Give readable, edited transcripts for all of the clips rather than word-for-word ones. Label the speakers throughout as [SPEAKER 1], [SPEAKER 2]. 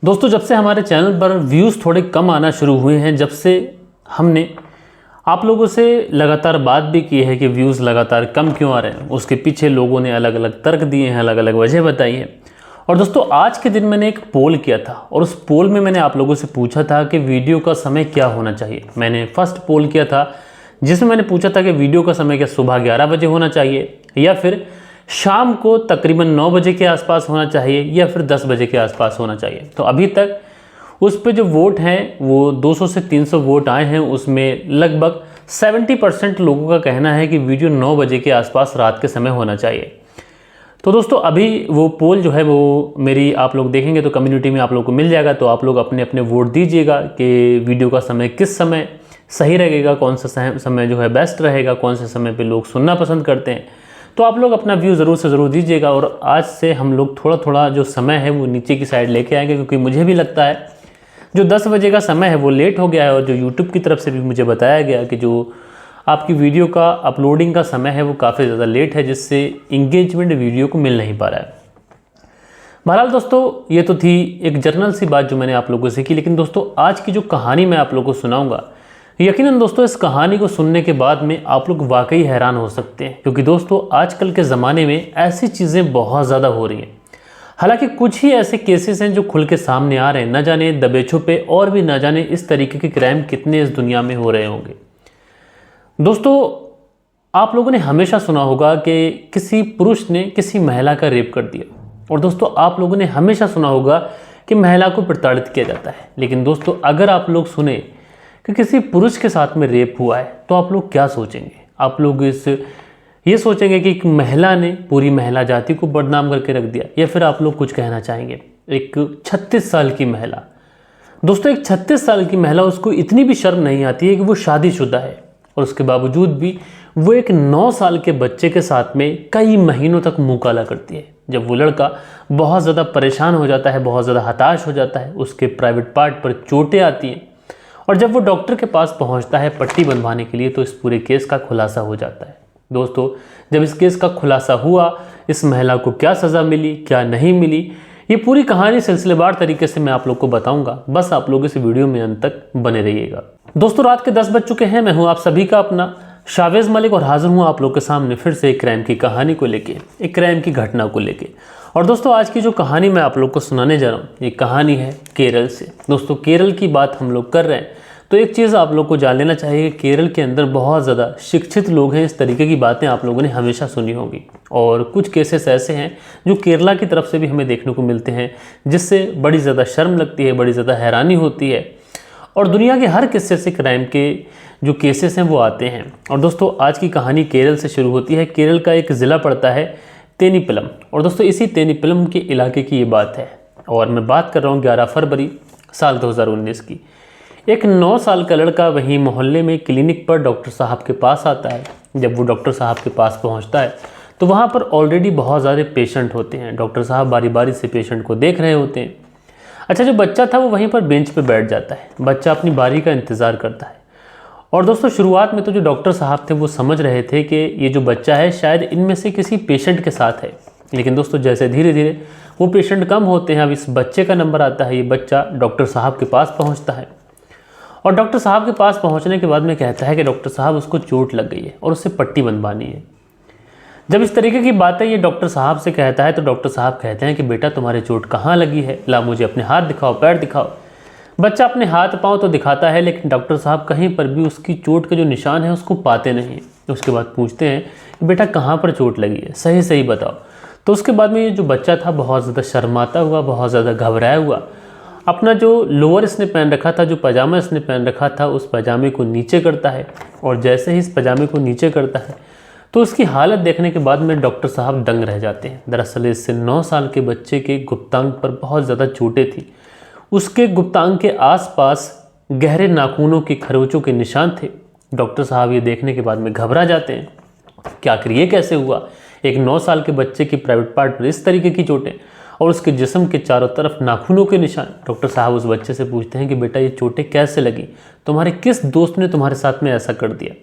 [SPEAKER 1] दोस्तों जब से हमारे चैनल पर व्यूज़ थोड़े कम आना शुरू हुए हैं, जब से हमने आप लोगों से लगातार बात भी की है कि व्यूज़ लगातार कम क्यों आ रहे हैं, उसके पीछे लोगों ने अलग अलग तर्क दिए हैं, अलग अलग वजह बताई है। और दोस्तों आज के दिन मैंने एक पोल किया था और उस पोल में मैंने आप लोगों से पूछा था कि वीडियो का समय क्या होना चाहिए। मैंने फर्स्ट पोल किया था जिसमें मैंने पूछा था कि वीडियो का समय क्या सुबह 11 बजे होना चाहिए या फिर शाम को तकरीबन 9 बजे के आसपास होना चाहिए या फिर 10 बजे के आसपास होना चाहिए। तो अभी तक उस पे जो वोट हैं वो 200 से 300 वोट आए हैं। उसमें लगभग 70% लोगों का कहना है कि वीडियो 9 बजे के आसपास रात के समय होना चाहिए। तो दोस्तों अभी वो पोल जो है वो मेरी आप लोग देखेंगे तो कम्युनिटी में आप लोग को मिल जाएगा। तो आप लोग अपने अपने वोट दीजिएगा कि वीडियो का समय किस समय सही रहेगा, कौन सा समय जो है बेस्ट रहेगा, कौन से समय पे लोग सुनना पसंद करते हैं। तो आप लोग अपना व्यू ज़रूर से ज़रूर दीजिएगा। और आज से हम लोग थोड़ा थोड़ा जो समय है वो नीचे की साइड लेके आएंगे, क्योंकि मुझे भी लगता है जो 10 बजे का समय है वो लेट हो गया है। और जो यूट्यूब की तरफ से भी मुझे बताया गया कि जो आपकी वीडियो का अपलोडिंग का समय है वो काफ़ी ज़्यादा लेट है, जिससे इंगेजमेंट वीडियो को मिल नहीं पा रहा है। बहरहाल दोस्तों ये तो थी एक जर्नल सी बात जो मैंने आप लोगों से की। लेकिन दोस्तों आज की जो कहानी मैं आप लोगों को सुनाऊंगा, यकीनन दोस्तों इस कहानी को सुनने के बाद में आप लोग वाकई हैरान हो सकते हैं, क्योंकि दोस्तों आजकल के ज़माने में ऐसी चीज़ें बहुत ज़्यादा हो रही हैं। हालांकि कुछ ही ऐसे केसेस हैं जो खुल के सामने आ रहे हैं, न जाने दबे छुपे और भी न जाने इस तरीके के क्राइम कितने इस दुनिया में हो रहे होंगे। दोस्तों आप लोगों ने हमेशा सुना होगा कि किसी पुरुष ने किसी महिला का रेप कर दिया, और दोस्तों आप लोगों ने हमेशा सुना होगा कि महिला को प्रताड़ित किया जाता है। लेकिन दोस्तों अगर आप लोग सुने कि किसी पुरुष के साथ में रेप हुआ है तो आप लोग क्या सोचेंगे? आप लोग ये सोचेंगे कि एक महिला ने पूरी महिला जाति को बदनाम करके रख दिया, या फिर आप लोग कुछ कहना चाहेंगे एक 36 साल की महिला। दोस्तों एक 36 साल की महिला, उसको इतनी भी शर्म नहीं आती है कि वो शादीशुदा है, और उसके बावजूद भी वो एक 9 साल के बच्चे के साथ में कई महीनों तक मुँह काला करती है। जब वो लड़का बहुत ज़्यादा परेशान हो जाता है, बहुत ज़्यादा हताश हो जाता है, उसके प्राइवेट पार्ट पर चोटें आती हैं, और जब वो डॉक्टर के पास पहुंचता है पट्टी बंधवाने के लिए, तो इस पूरे केस का खुलासा हो जाता है। दोस्तों जब इस केस का खुलासा हुआ, इस महिला को क्या सज़ा मिली, क्या नहीं मिली, ये पूरी कहानी सिलसिलेवार तरीके से मैं आप लोग को बताऊंगा। बस आप लोग इस वीडियो में अंत तक बने रहिएगा। दोस्तों रात के 10 बज चुके हैं। मैं हूं आप सभी का अपना शावेज़ मलिक और हाजिर हूं आप लोग के सामने फिर से एक क्राइम की कहानी को लेके, एक क्राइम की घटना को लेके। और दोस्तों आज की जो कहानी मैं आप लोग को सुनाने जा रहा हूँ, ये कहानी है केरल से। दोस्तों केरल की बात हम लोग कर रहे हैं तो एक चीज़ आप लोग को जान लेना चाहिए कि केरल के अंदर बहुत ज़्यादा शिक्षित लोग हैं। इस तरीके की बातें आप लोगों ने हमेशा सुनी होगी, और कुछ केसेस ऐसे हैं जो केरला की तरफ से भी हमें देखने को मिलते हैं, जिससे बड़ी ज़्यादा शर्म लगती है, बड़ी ज़्यादा हैरानी होती है। और दुनिया के हर किस्से से क्राइम के जो केसेस हैं वो आते हैं। और दोस्तों आज की कहानी केरल से शुरू होती है। केरल का एक ज़िला पड़ता है तेनीपलम, और दोस्तों इसी तेनीपलम के इलाके की ये बात है। और मैं बात कर रहा हूँ 11 फरवरी साल 2019 की। एक 9 साल का लड़का वहीं मोहल्ले में क्लिनिक पर डॉक्टर साहब के पास आता है। जब वो डॉक्टर साहब के पास पहुंचता है तो वहाँ पर ऑलरेडी बहुत ज़्यादा पेशेंट होते हैं। डॉक्टर साहब बारी बारी से पेशेंट को देख रहे होते हैं। अच्छा जो बच्चा था वो वहीं पर बेंच पे बैठ जाता है। बच्चा अपनी बारी का इंतज़ार करता है। और दोस्तों शुरुआत में तो जो डॉक्टर साहब थे वो समझ रहे थे कि ये जो बच्चा है शायद इनमें से किसी पेशेंट के साथ है। लेकिन दोस्तों जैसे धीरे धीरे वो पेशेंट कम होते हैं, अब इस बच्चे का नंबर आता है। ये बच्चा डॉक्टर साहब के पास पहुँचता है, और डॉक्टर साहब के पास पहुंचने के बाद में कहता है कि डॉक्टर साहब उसको चोट लग गई है और उससे पट्टी बंधवानी है। जब इस तरीके की बातें ये डॉक्टर साहब से कहता है तो डॉक्टर साहब कहते हैं कि बेटा तुम्हारे चोट कहाँ लगी है, ला मुझे अपने हाथ दिखाओ, पैर दिखाओ। बच्चा अपने हाथ पाँव तो दिखाता है, लेकिन डॉक्टर साहब कहीं पर भी उसकी चोट के जो निशान है उसको पाते नहीं। उसके बाद पूछते हैं कि बेटा कहाँ पर चोट लगी है, सही सही बताओ। तो उसके बाद में ये जो बच्चा था बहुत ज़्यादा शर्माता हुआ, बहुत ज़्यादा घबराया हुआ, अपना जो लोअर इसने पहन रखा था, जो पजामा इसने पहन रखा था, उस पजामे को नीचे करता है। और जैसे ही इस पजामे को नीचे करता है तो उसकी हालत देखने के बाद में डॉक्टर साहब दंग रह जाते हैं। दरअसल इससे 9 साल के बच्चे के गुप्तांग पर बहुत ज़्यादा चोटें थी। उसके गुप्तांग के आसपास गहरे नाखूनों के खरोंचों के निशान थे। डॉक्टर साहब ये देखने के बाद में घबरा जाते हैं कि आखिर ये कैसे हुआ, एक 9 साल के बच्चे की प्राइवेट पार्ट पर इस तरीके की चोटें और उसके जिस्म के चारों तरफ नाखूनों के निशान। डॉक्टर साहब उस बच्चे से पूछते हैं कि बेटा ये चोटें कैसे लगी, तुम्हारे किस दोस्त ने तुम्हारे साथ में ऐसा कर दिया।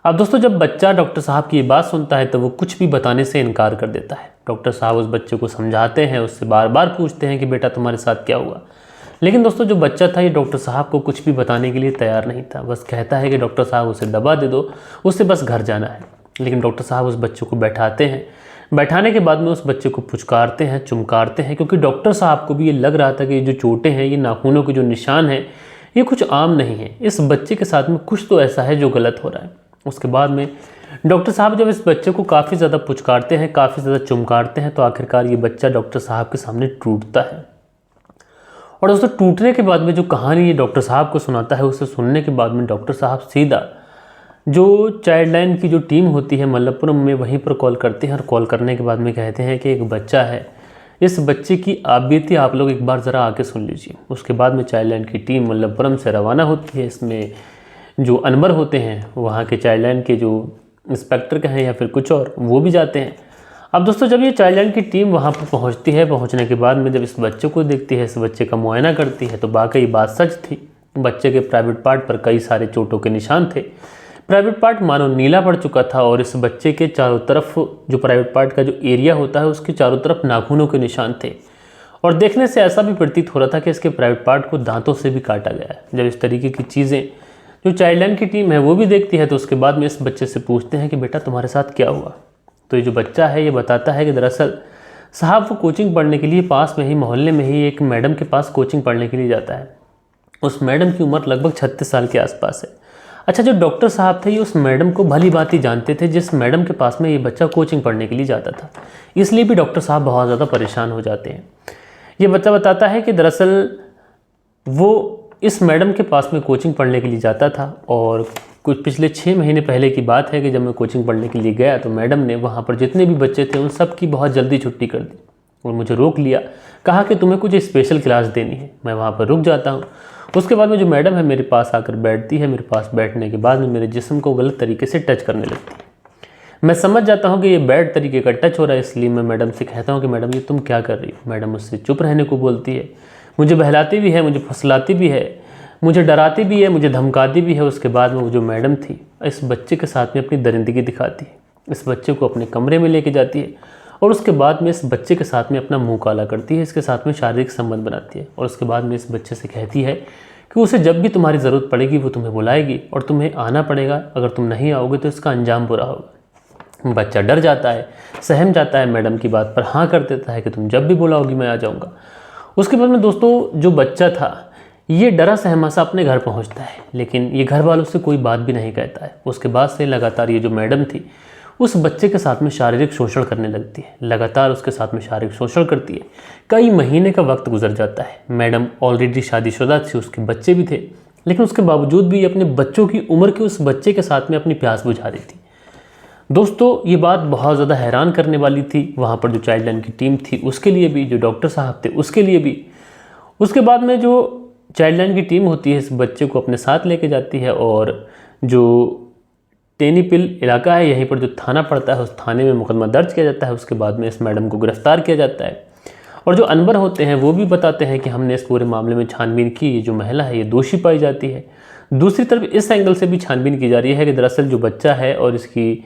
[SPEAKER 1] अब दोस्तों जब बच्चा डॉक्टर साहब की ये बात सुनता है तो वो कुछ भी बताने से इनकार कर देता है। डॉक्टर साहब उस बच्चे को समझाते हैं, उससे बार बार पूछते हैं कि बेटा तुम्हारे साथ क्या हुआ। लेकिन दोस्तों जो बच्चा था ये डॉक्टर साहब को कुछ भी बताने के लिए तैयार नहीं था। बस कहता है कि डॉक्टर साहब उसे दवा दे दो, उससे बस घर जाना है। लेकिन डॉक्टर साहब उस बच्चे को बैठाते हैं, बैठाने के बाद में उस बच्चे को पुचकारते हैं, चुमकारते हैं, क्योंकि डॉक्टर साहब को भी ये लग रहा था कि ये जो चोटें हैं, ये नाखूनों के जो निशान हैं, ये कुछ आम नहीं है। इस बच्चे के साथ में कुछ तो ऐसा है जो गलत हो रहा है। उसके बाद में डॉक्टर साहब जब इस बच्चे को काफ़ी ज़्यादा पुचकारते हैं, काफ़ी ज़्यादा चुमकारते हैं, तो आखिरकार ये बच्चा डॉक्टर साहब के सामने टूटता है। और दोस्तों टूटने के बाद में जो कहानी ये डॉक्टर साहब को सुनाता है, उसे सुनने के बाद में डॉक्टर साहब सीधा जो चाइल्ड लाइन की जो टीम होती है मल्लपुरम में, वहीं पर कॉल करते हैं। और कॉल करने के बाद में कहते हैं कि एक बच्चा है, इस बच्चे की आप बीती आप लोग एक बार ज़रा आके सुन लीजिए। उसके बाद में चाइल्ड लाइन की टीम मल्लपुरम से रवाना होती है। इसमें जो अनवर होते हैं वहाँ के चाइल्ड लाइन के जो इंस्पेक्टर कहें या फिर कुछ और, वो भी जाते हैं। अब दोस्तों जब ये चाइल्ड लाइन की टीम वहाँ पर पहुँचती है, पहुँचने के बाद में जब इस बच्चे को देखती है, इस बच्चे का मुआयना करती है, तो वाकई बात सच थी। बच्चे के प्राइवेट पार्ट पर कई सारे चोटों के निशान थे। प्राइवेट पार्ट मानो नीला पड़ चुका था और इस बच्चे के चारों तरफ जो प्राइवेट पार्ट का जो एरिया होता है, उसके चारों तरफ नाखूनों के निशान थे। और देखने से ऐसा भी प्रतीत हो रहा था कि इसके प्राइवेट पार्ट को दांतों से भी काटा गया है। जब इस तरीके की चीज़ें जो चाइल्ड लाइन की टीम है वो भी देखती है, तो उसके बाद में इस बच्चे से पूछते हैं कि बेटा तुम्हारे साथ क्या हुआ। तो ये जो बच्चा है ये बताता है कि दरअसल साहब वो कोचिंग पढ़ने के लिए पास में ही मोहल्ले में ही एक मैडम के पास कोचिंग पढ़ने के लिए जाता है। उस मैडम की उम्र लगभग 36 साल के आसपास है। अच्छा, जो डॉक्टर साहब थे ये उस मैडम को भली भांति जानते थे, जिस मैडम के पास में ये बच्चा कोचिंग पढ़ने के लिए जाता था। इसलिए भी डॉक्टर साहब बहुत ज़्यादा परेशान हो जाते हैं। ये बच्चा बताता है कि दरअसल वो इस मैडम के पास में कोचिंग पढ़ने के लिए जाता था और कुछ पिछले 6 महीने पहले की बात है कि जब मैं कोचिंग पढ़ने के लिए गया तो मैडम ने वहाँ पर जितने भी बच्चे थे उन सब की बहुत जल्दी छुट्टी कर दी और मुझे रोक लिया। कहा कि तुम्हें कुछ स्पेशल क्लास देनी है। मैं वहाँ पर रुक जाता हूँ। उसके बाद में जो मैडम है मेरे पास आकर बैठती है। मेरे पास बैठने के बाद में मेरे जिस्म को गलत तरीके से टच करने लगती है। मैं समझ जाता हूँ कि ये बैड तरीके का टच हो रहा है, इसलिए मैं मैडम से कहता हूँ कि मैडम ये तुम क्या कर रही हो। मैडम मुझसे चुप रहने को बोलती है। मुझे बहलाती भी है, मुझे फुसलाती भी है, मुझे डराती भी है, मुझे धमकाती भी है। उसके बाद में वो जो मैडम थी इस बच्चे के साथ में अपनी दरिंदगी दिखाती है। इस बच्चे को अपने कमरे में लेके जाती है और उसके बाद में इस बच्चे के साथ में अपना मुंह काला करती है, इसके साथ में शारीरिक संबंध बनाती है और उसके बाद में इस बच्चे से कहती है कि उसे जब भी तुम्हारी ज़रूरत पड़ेगी वो तुम्हें बुलाएगी और तुम्हें आना पड़ेगा। अगर तुम नहीं आओगे तो इसका अंजाम बुरा होगा। बच्चा डर जाता है, सहम जाता है, मैडम की बात पर हाँ कर देता है कि तुम जब भी बुलाओगी मैं आ जाऊँगा। उसके बाद में दोस्तों जो बच्चा था ये डरा सहमा सा अपने घर पहुंचता है, लेकिन ये घर वालों से कोई बात भी नहीं कहता है। उसके बाद से लगातार ये जो मैडम थी उस बच्चे के साथ में शारीरिक शोषण करने लगती है, लगातार उसके साथ में शारीरिक शोषण करती है। कई महीने का वक्त गुजर जाता है। मैडम ऑलरेडी शादीशुदा थी, उसके बच्चे भी थे, लेकिन उसके बावजूद भी अपने बच्चों की उम्र के उस बच्चे के साथ में अपनी प्यास बुझा रही थी। दोस्तों ये बात बहुत ज़्यादा हैरान करने वाली थी। वहाँ पर जो चाइल्ड लाइन की टीम थी उसके लिए भी, जो डॉक्टर साहब थे उसके लिए भी। उसके बाद में जो चाइल्ड लाइन की टीम होती है इस बच्चे को अपने साथ लेके जाती है और जो टेनीपिल इलाका है यहीं पर जो थाना पड़ता है उस थाने में मुकदमा दर्ज किया जाता है। उसके बाद में इस मैडम को गिरफ्तार किया जाता है और जो अनवर होते हैं वो भी बताते हैं कि हमने इस पूरे मामले में छानबीन की, ये जो महिला है ये दोषी पाई जाती है। दूसरी तरफ इस एंगल से भी छानबीन की जा रही है कि दरअसल जो बच्चा है और इसकी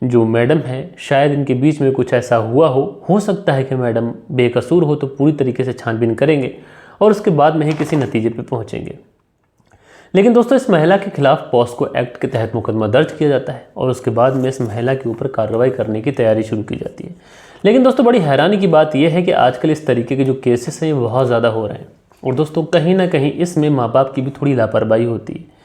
[SPEAKER 1] जो मैडम है शायद इनके बीच में कुछ ऐसा हुआ हो सकता है कि मैडम बेकसूर हो, तो पूरी तरीके से छानबीन करेंगे और उसके बाद में ही किसी नतीजे पे पहुंचेंगे। लेकिन दोस्तों इस महिला के खिलाफ पॉस्को एक्ट के तहत मुकदमा दर्ज किया जाता है और उसके बाद में इस महिला के ऊपर कार्रवाई करने की तैयारी शुरू की जाती है। लेकिन दोस्तों बड़ी हैरानी की बात यह है कि आजकल इस तरीके के जो केसेस हैं ये बहुत ज़्यादा हो रहे हैं और दोस्तों कहीं ना कहीं इसमें माँ बाप की भी थोड़ी लापरवाही होती है।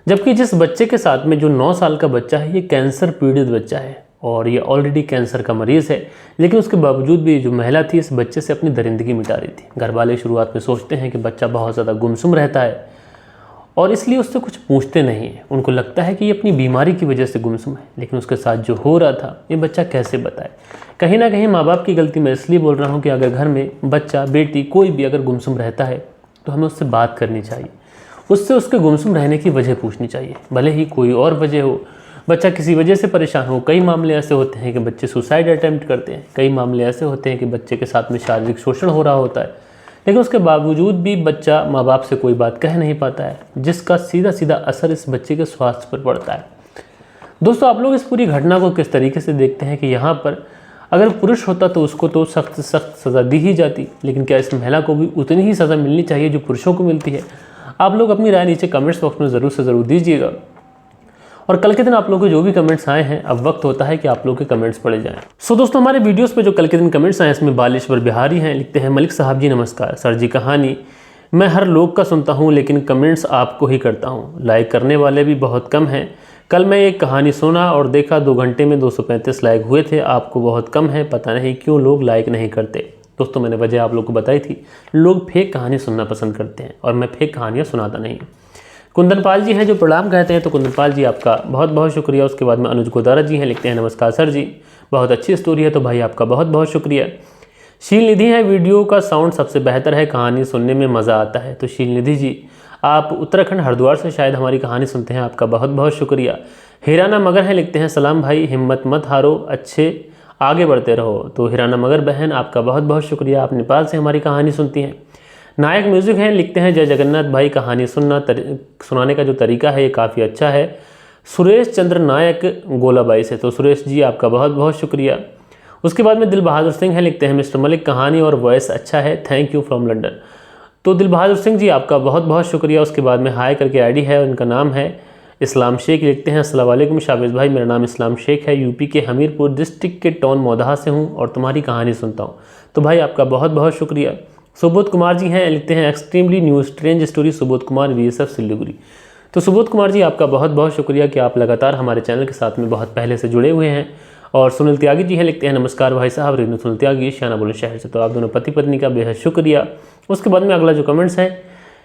[SPEAKER 1] जबकि जिस बच्चे के साथ में जो 9 साल का बच्चा है ये कैंसर पीड़ित बच्चा है और ये ऑलरेडी कैंसर का मरीज़ है, लेकिन उसके बावजूद भी जो महिला थी इस बच्चे से अपनी दरिंदगी मिटा रही थी। घर वाले शुरुआत में सोचते हैं कि बच्चा बहुत ज़्यादा गुमसुम रहता है और इसलिए उससे कुछ पूछते नहीं हैं। उनको लगता है कि ये अपनी बीमारी की वजह से गुमसुम है, लेकिन उसके साथ जो हो रहा था ये बच्चा कैसे बताए। कहीं ना कहीं माँ बाप की गलती मैं इसलिए बोल रहा हूँ कि अगर घर में बच्चा बेटी कोई भी अगर गुमसुम रहता है तो हमें उससे बात करनी चाहिए, उससे उसके गुमसुम रहने की वजह पूछनी चाहिए, भले ही कोई और वजह हो। बच्चा किसी वजह से परेशान हो, कई मामले ऐसे होते हैं कि बच्चे सुसाइड अटेम्प्ट करते हैं, कई मामले ऐसे होते हैं कि बच्चे के साथ में शारीरिक शोषण हो रहा होता है, लेकिन उसके बावजूद भी बच्चा माँ बाप से कोई बात कह नहीं पाता है, जिसका सीधा सीधा असर इस बच्चे के स्वास्थ्य पर पड़ता है। दोस्तों आप लोग इस पूरी घटना को किस तरीके से देखते हैं कि यहाँ पर अगर पुरुष होता तो उसको तो सख्त सख्त सज़ा दी ही जाती, लेकिन क्या इस महिला को भी उतनी ही सज़ा मिलनी चाहिए जो पुरुषों को मिलती है? आप लोग अपनी राय नीचे कमेंट्स बॉक्स में ज़रूर से ज़रूर दीजिएगा। और कल के दिन आप लोगों के जो भी कमेंट्स आए हैं, अब वक्त होता है कि आप लोग के कमेंट्स पढ़े जाएं। सो दोस्तों, हमारे वीडियोस पे जो कल के दिन कमेंट्स आए इसमें बालेश्वर बिहारी हैं, लिखते हैं मलिक साहब जी नमस्कार। सर जी, कहानी मैं हर लोग का सुनता हूँ लेकिन कमेंट्स आपको ही करता हूँ, लाइक करने वाले भी बहुत कम हैं। कल मैं एक कहानी सुना और देखा 2 घंटे में 235 लाइक हुए थे, आपको बहुत कम है, पता नहीं क्यों लोग लाइक नहीं करते। दोस्तों, मैंने वजह आप लोग को बताई थी, लोग फेक कहानी सुनना पसंद करते हैं और मैं फेक कहानियाँ सुनाता नहीं। कुंदनपाल जी हैं जो प्रणाम कहते हैं, तो कुंदनपाल जी आपका बहुत बहुत शुक्रिया। उसके बाद में अनुज गोदारा जी हैं, लिखते हैं नमस्कार सर जी, बहुत अच्छी स्टोरी है, तो भाई आपका बहुत बहुत शुक्रिया। शील निधि है, वीडियो का साउंड सबसे बेहतर है, कहानी सुनने में मज़ा आता है। तो शील निधि जी, आप उत्तराखंड हरिद्वार से शायद हमारी कहानी सुनते हैं, आपका बहुत बहुत शुक्रिया। हिराना मगर है, लिखते हैं सलाम भाई, हिम्मत मत हारो, अच्छे आगे बढ़ते रहो। तो हिराना मगर बहन, आपका बहुत बहुत शुक्रिया, आप नेपाल से हमारी कहानी सुनती हैं। नायक म्यूज़िक हैं, लिखते हैं जय जगन्नाथ भाई, कहानी सुनाने का जो तरीका है ये काफ़ी अच्छा है। सुरेश चंद्र नायक गोलाबाई से, तो सुरेश जी आपका बहुत बहुत शुक्रिया। उसके बाद में दिल बहादुर सिंह है, लिखते हैं मिस्टर मलिक कहानी और वॉइस अच्छा है, थैंक यू फ्रॉम लंदन। तो दिल बहादुर सिंह जी आपका बहुत बहुत शुक्रिया। उसके बाद में हाय करके आईडी है, उनका नाम है इस्लाम शेख, लिखते हैं अस्सलाम वालेकुम शाबिज भाई, मेरा नाम इस्लाम शेख है, यूपी के हमीरपुर डिस्ट्रिक्ट के टाउन मोदहा से हूँ और तुम्हारी कहानी सुनता हूँ। तो भाई आपका बहुत बहुत शुक्रिया। सुबोध कुमार जी हैं, लिखते हैं extremely new strange story, Subodh Kumar VSF Siliguri. तो सुबोध कुमार जी आपका बहुत बहुत शुक्रिया कि आप लगातार हमारे चैनल के साथ में बहुत पहले से जुड़े हुए हैं। और सुनील त्यागी जी हैं, लिखते हैं नमस्कार भाई साहब, रेणु सुनील त्यागी शाना बुलंदशहर से। तो आप दोनों पति पत्नी का बेहद शुक्रिया। उसके बाद में अगला जो कमेंट्स है,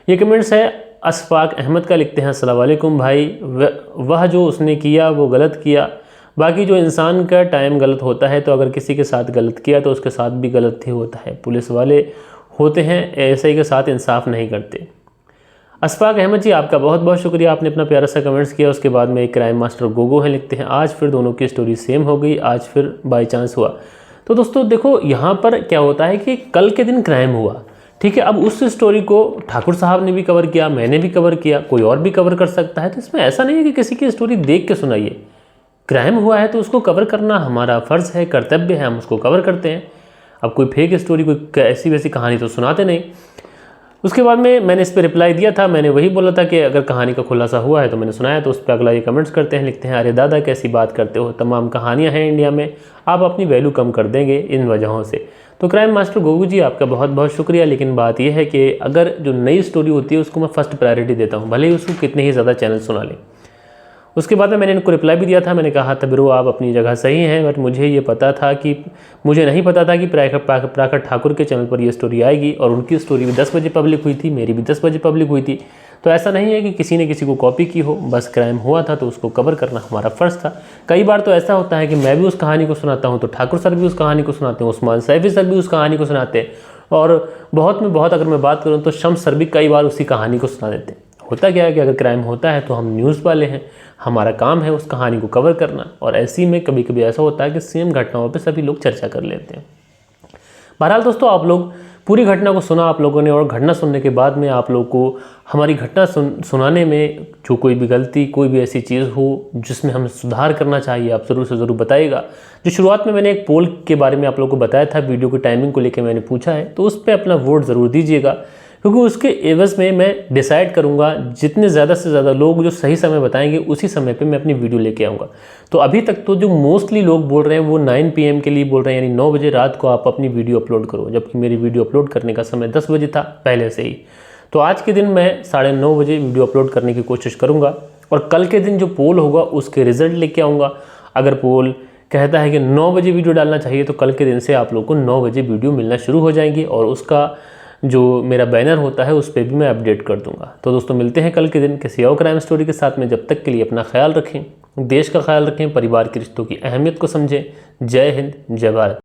[SPEAKER 1] ये कमेंट्स है अशफाक अहमद का, लिखते हैं अस्सलाम वालेकुम भाई, वह जो उसने किया वो गलत किया, बाकी जो इंसान का टाइम गलत होता है, तो अगर किसी के साथ गलत किया तो उसके साथ भी गलत ही होता है, पुलिस वाले होते हैं ऐसे ही के साथ इंसाफ नहीं करते। अशफाक अहमद जी आपका बहुत बहुत शुक्रिया, आपने अपना प्यारा सा कमेंट्स किया। उसके बाद में एक क्राइम मास्टर गोगो हैं, लिखते हैं आज फिर दोनों की स्टोरी सेम हो गई, आज फिर बाई चांस हुआ। तो दोस्तों देखो, यहाँ पर क्या होता है कि कल के दिन क्राइम हुआ, ठीक है, अब उस स्टोरी को ठाकुर साहब ने भी कवर किया, मैंने भी कवर किया, कोई और भी कवर कर सकता है। तो इसमें ऐसा नहीं है कि किसी की स्टोरी देख के सुनाइए, क्राइम हुआ है तो उसको कवर करना हमारा फ़र्ज़ है, कर्तव्य है, हम उसको कवर करते हैं। अब कोई फेक स्टोरी, कोई ऐसी वैसी कहानी तो सुनाते नहीं। उसके बाद में मैंने इस पर रिप्लाई दिया था, मैंने वही बोला था कि अगर कहानी का खुलासा हुआ है तो मैंने सुनाया। तो उस पर अगला ये कमेंट्स करते हैं, लिखते हैं अरे दादा कैसी बात करते हो, तमाम कहानियाँ हैं इंडिया में, आप अपनी वैल्यू कम कर देंगे इन वजहों से। तो क्राइम मास्टर गोगू जी आपका बहुत बहुत शुक्रिया। लेकिन बात यह है कि अगर जो नई स्टोरी होती है उसको मैं फर्स्ट प्रायोरिटी देता हूँ, भले ही उसको कितने ही ज़्यादा चैनल सुना लें। उसके बाद में मैंने इनको रिप्लाई भी दिया था, मैंने कहा था ब्रो आप अपनी जगह सही हैं, बट मुझे नहीं पता था कि प्राकर ठाकुर के चैनल पर ये स्टोरी आएगी। और उनकी स्टोरी भी 10 बजे पब्लिक हुई थी, मेरी भी 10 बजे पब्लिक हुई थी। तो ऐसा नहीं है कि किसी ने किसी को कॉपी की हो, बस क्राइम हुआ था तो उसको कवर करना हमारा फ़र्ज़ था। कई बार तो ऐसा होता है कि मैं भी उस कहानी को सुनाता हूँ तो ठाकुर सर भी उस कहानी को सुनाते हैं, उस्मान सैफी सर भी उस कहानी को सुनाते हैं, और बहुत में बहुत अगर मैं बात करूँ तो शम्स सर भी कई बार उसी कहानी को सुना देते हैं। होता क्या है कि अगर क्राइम होता है तो हम न्यूज़ वाले हैं, हमारा काम है उस कहानी को कवर करना, और ऐसी में कभी कभी ऐसा होता है कि सेम घटनाओं पे सभी लोग चर्चा कर लेते हैं। बहरहाल दोस्तों, आप लोग पूरी घटना को सुना आप लोगों ने, और घटना सुनने के बाद में आप लोग को हमारी घटना सुनाने में जो कोई भी गलती, कोई भी ऐसी चीज़ हो जिसमें हमें सुधार करना चाहिए, आप ज़रूर से ज़रूर बताइएगा। जो शुरुआत में मैंने एक पोल के बारे में आप लोगों को बताया था, वीडियो की टाइमिंग को लेकर मैंने पूछा है, तो उस पर अपना वोट ज़रूर दीजिएगा, क्योंकि उसके एवज़ में मैं डिसाइड करूंगा जितने ज़्यादा से ज़्यादा लोग जो सही समय बताएंगे उसी समय पे मैं अपनी वीडियो लेके आऊँगा। तो अभी तक तो जो मोस्टली लोग बोल रहे हैं वो 9 PM के लिए बोल रहे हैं, यानी 9 बजे रात को आप अपनी वीडियो अपलोड करो, जबकि मेरी वीडियो अपलोड करने का समय 10 बजे था पहले से ही। तो आज के दिन मैं 9:30 बजे वीडियो अपलोड करने की कोशिश करूँगा, और कल के दिन जो पोल होगा उसके रिजल्ट लेके आऊँगा। अगर पोल कहता है कि 9 बजे वीडियो डालना चाहिए तो कल के दिन से आप लोग को 9 बजे वीडियो मिलना शुरू हो जाएंगी, और उसका जो मेरा बैनर होता है उस पर भी मैं अपडेट कर दूंगा। तो दोस्तों मिलते हैं कल के दिन किसी और क्राइम स्टोरी के साथ में। जब तक के लिए अपना ख्याल रखें, देश का ख्याल रखें, परिवार के रिश्तों की अहमियत को समझें। जय हिंद, जय भारत।